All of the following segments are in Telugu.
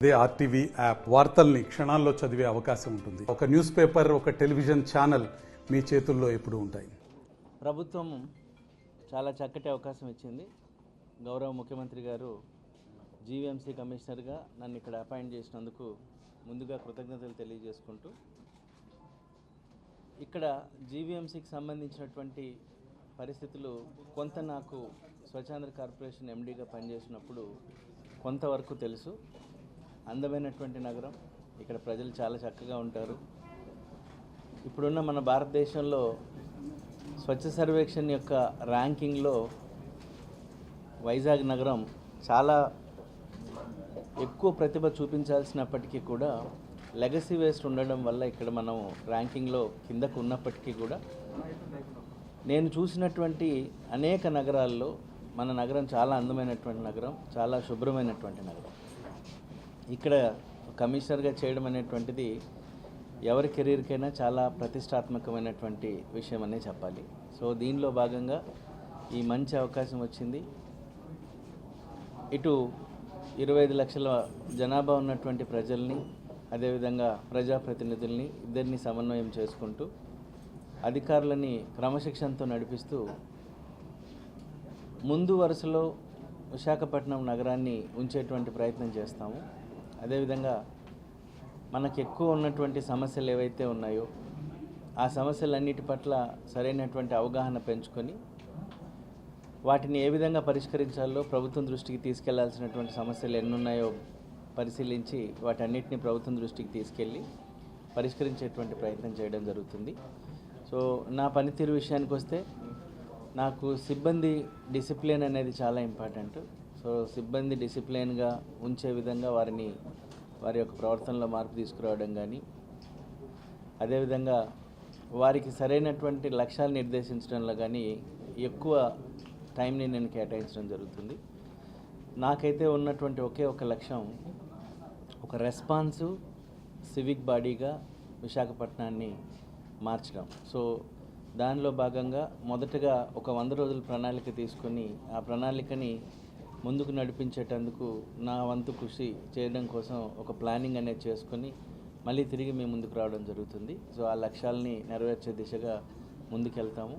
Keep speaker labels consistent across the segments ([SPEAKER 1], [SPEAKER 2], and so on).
[SPEAKER 1] అదే ఆర్టీవీ యాప్ వార్తల్ని క్షణాల్లో చదివే అవకాశం ఉంటుంది. ఒక న్యూస్ పేపర్, ఒక టెలివిజన్ ఛానల్ మీ చేతుల్లో ఎప్పుడూ ఉంటాయి.
[SPEAKER 2] ప్రభుత్వం చాలా చక్కటి అవకాశం ఇచ్చింది. గౌరవ ముఖ్యమంత్రి గారు జీవీఎంసీ కమిషనర్గా నన్ను ఇక్కడ అపాయింట్ చేసినందుకు ముందుగా కృతజ్ఞతలు తెలియజేసుకుంటూ, ఇక్కడ జీవీఎంసీకి సంబంధించినటువంటి పరిస్థితులు కొంత నాకు స్వచ్ఛాంధ్ర కార్పొరేషన్ ఎండీగా పనిచేసినప్పుడు కొంతవరకు తెలుసు. అందమైనటువంటి నగరం, ఇక్కడ ప్రజలు చాలా చక్కగా ఉంటారు. ఇప్పుడున్న మన భారతదేశంలో స్వచ్ఛ సర్వేక్షణ్ యొక్క ర్యాంకింగ్లో వైజాగ్ నగరం చాలా ఎక్కువ ప్రతిభ చూపించాల్సినప్పటికీ కూడా లెగసీ వేస్ట్ ఉండడం వల్ల ఇక్కడ మనం ర్యాంకింగ్లో కిందకు ఉన్నప్పటికీ కూడా నేను చూసినటువంటి అనేక నగరాల్లో మన నగరం చాలా అందమైనటువంటి నగరం, చాలా శుభ్రమైనటువంటి నగరం. ఇక్కడ కమిషనర్గా చేయడం అనేటువంటిది ఎవరి కెరీర్కైనా చాలా ప్రతిష్టాత్మకమైనటువంటి విషయం అనే చెప్పాలి. సో దీనిలో భాగంగా ఈ మంచి అవకాశం వచ్చింది. ఇటు 25 లక్షల జనాభా ఉన్నటువంటి ప్రజల్ని, అదేవిధంగా ప్రజాప్రతినిధుల్ని ఇద్దరిని సమన్వయం చేసుకుంటూ అధికారులని క్రమశిక్షణతో నడిపిస్తూ ముందు వరుసలో విశాఖపట్నం నగరాన్ని ఉంచేటువంటి ప్రయత్నం చేస్తాము. అదేవిధంగా మనకు ఎక్కువ ఉన్నటువంటి సమస్యలు ఏవైతే ఉన్నాయో ఆ సమస్యలన్నిటి పట్ల సరైనటువంటి అవగాహన పెంచుకొని వాటిని ఏ విధంగా పరిష్కరించాలో ప్రభుత్వం దృష్టికి తీసుకెళ్లాల్సినటువంటి సమస్యలు ఎన్నున్నాయో పరిశీలించి వాటన్నిటిని ప్రభుత్వం దృష్టికి తీసుకెళ్ళి పరిష్కరించేటువంటి ప్రయత్నం చేయడం జరుగుతుంది. సో నా పనితీరు విషయానికి వస్తే నాకు సిబ్బంది డిసిప్లిన్ అనేది చాలా ఇంపార్టెంట్. సో సిబ్బంది డిసిప్లిన్గా ఉంచే విధంగా వారి యొక్క ప్రవర్తనలో మార్పు తీసుకురావడం కానీ, అదేవిధంగా వారికి సరైనటువంటి లక్ష్యాలు నిర్దేశించడంలో కానీ ఎక్కువ టైంని నేను కేటాయించడం జరుగుతుంది. నాకైతే ఉన్నటువంటి ఒకే ఒక లక్ష్యం, ఒక రెస్పాన్సివ్ సివిక్ బాడీగా విశాఖపట్నాన్ని మార్చడం. సో దానిలో భాగంగా మొదటగా ఒక 100 రోజుల ప్రణాళిక తీసుకొని ఆ ప్రణాళికని ముందుకు నడిపించేటందుకు నా వంతు కృషి చేయడం కోసం ఒక ప్లానింగ్ అనేది చేసుకొని మళ్ళీ తిరిగి మేము ముందుకు రావడం జరుగుతుంది. సో ఆ లక్ష్యాలని నెరవేర్చే దిశగా ముందుకెళ్తాము.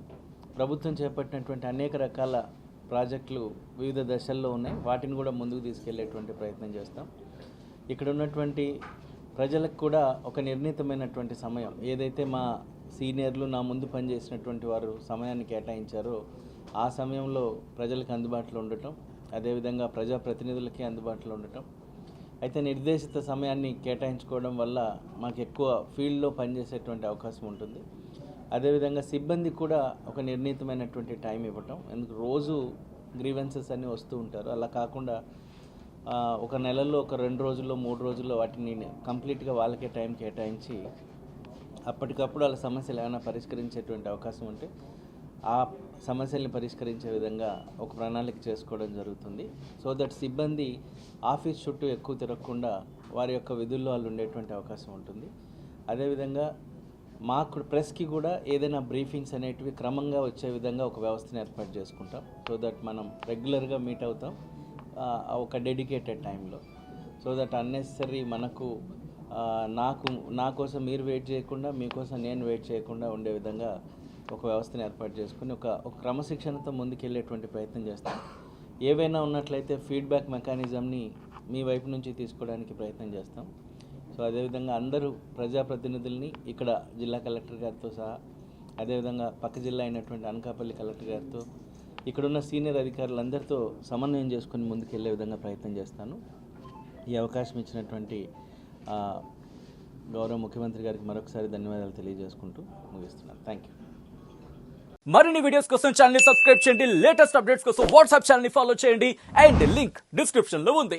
[SPEAKER 2] ప్రభుత్వం చేపట్టినటువంటి అనేక రకాల ప్రాజెక్టులు వివిధ దశల్లో ఉన్నాయి. వాటిని కూడా ముందుకు తీసుకెళ్లేటువంటి ప్రయత్నం చేస్తాం. ఇక్కడ ఉన్నటువంటి ప్రజలకు కూడా ఒక నిర్ణీతమైనటువంటి సమయం, ఏదైతే మా సీనియర్లు నా ముందు పనిచేసినటువంటి వారు సమయాన్ని కేటాయించారో ఆ సమయంలో ప్రజలకు అందుబాటులో ఉండటం, అదేవిధంగా ప్రజాప్రతినిధులకి అందుబాటులో ఉండటం. అయితే నిర్దేశిత సమయాన్ని కేటాయించుకోవడం వల్ల మాకు ఎక్కువ ఫీల్డ్లో పనిచేసేటువంటి అవకాశం ఉంటుంది. అదేవిధంగా సిబ్బంది కూడా ఒక నిర్ణీతమైనటువంటి టైం ఇవ్వటం. ఎందుకు రోజు గ్రీవెన్సెస్ అన్నీ వస్తూ ఉంటారు. అలా కాకుండా ఒక నెలలో ఒక 2 రోజుల్లో 3 రోజుల్లో వాటిని కంప్లీట్గా వాళ్ళకే టైం కేటాయించి అప్పటికప్పుడు వాళ్ళ సమస్యలు ఏమైనా పరిష్కరించేటువంటి అవకాశం ఉంటే ఆ సమస్యల్ని పరిష్కరించే విధంగా ఒక ప్రణాళిక చేసుకోవడం జరుగుతుంది. సో దట్ సిబ్బంది ఆఫీస్ చుట్టూ ఎక్కువ తిరగకుండా వారి యొక్క విధుల్లో వాళ్ళు ఉండేటువంటి అవకాశం ఉంటుంది. అదేవిధంగా మాకు ప్రెస్కి కూడా ఏదైనా బ్రీఫింగ్స్ అనేటివి క్రమంగా వచ్చే విధంగా ఒక వ్యవస్థను ఏర్పాటు చేసుకుంటాం. సో దట్ మనం రెగ్యులర్గా మీట్ అవుతాం ఒక డెడికేటెడ్ టైంలో. సో దట్ అన్నెసరీ మనకు నా కోసం మీరు వెయిట్ చేయకుండా, మీకోసం నేను వెయిట్ చేయకుండా ఉండే విధంగా ఒక వ్యవస్థను ఏర్పాటు చేసుకుని ఒక క్రమశిక్షణతో ముందుకెళ్ళేటువంటి ప్రయత్నం చేస్తాం. ఏవైనా ఉన్నట్లయితే ఫీడ్బ్యాక్ మెకానిజంని మీ వైపు నుంచి తీసుకోవడానికి ప్రయత్నం చేస్తాం. సో అదేవిధంగా అందరూ ప్రజాప్రతినిధుల్ని ఇక్కడ జిల్లా కలెక్టర్ గారితో సహా, అదేవిధంగా పక్క జిల్లా అయినటువంటి అనకాపల్లి కలెక్టర్ గారితో, ఇక్కడున్న సీనియర్ అధికారులందరితో సమన్వయం చేసుకుని ముందుకెళ్లే విధంగా ప్రయత్నం చేస్తాను. ఈ అవకాశం ఇచ్చినటువంటి గౌరవ ముఖ్యమంత్రి గారికి మరొకసారి ధన్యవాదాలు తెలియజేసుకుంటూ ముగిస్తున్నాను. Thank you.
[SPEAKER 3] మరిన్ని వీడియోస్ కోసం ఛానల్ ని సబ్స్క్రైబ్ చేయండి. లేటెస్ట్ అప్డేట్స్ కోసం వాట్సాప్ ఛానల్ ని ఫాలో చేయండి. అండ్ లింక్ డిస్క్రిప్షన్ లో ఉంది.